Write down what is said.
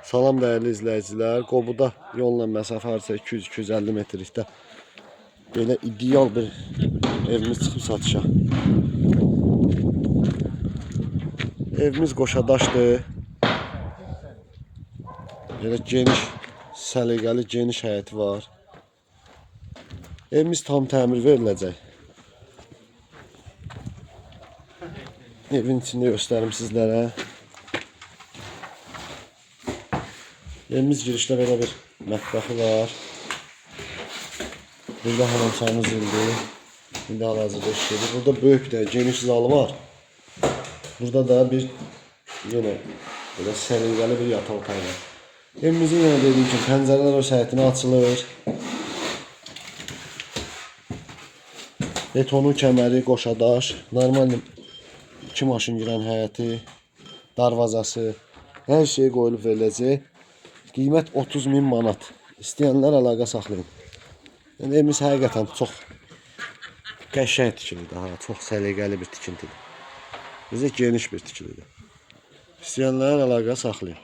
Salam değerli izləyicilər. Qobuda yolla məsafə hardasa 200-250 metrlikdə belə ideal bir evimiz çıxıb satışa. Evimiz qoşadaşdır. Belə geniş, səliqəli, geniş həyəti var. Evimiz tam təmir veriləcək. Evin içində göstərim sizlərə. Evimiz girişdə belə bir mətbəxi var. Burada hamamçamız zildir. İndi hal-hazırda işləyir. Burada böyük də geniş zalı var. Burada da bir yenə belə səliqəli bir yataq otağı var. Evimizin yenə dediyim kimi pəncərələr öz həyətinə açılır. Betonu kəməri, qoşadaş, normal 2 maşın girən həyəti, darvazası, hər şey qoyulub veriləcək. Qiymət 30.000 manat. İstəyənlər əlaqə saxlayın. Yəni, evimiz həqiqətən çox qəşəng tikilidir. Çox səliqəli bir tikintidir. Bizə geniş bir tikilidir. İstəyənlər əlaqə saxlayın.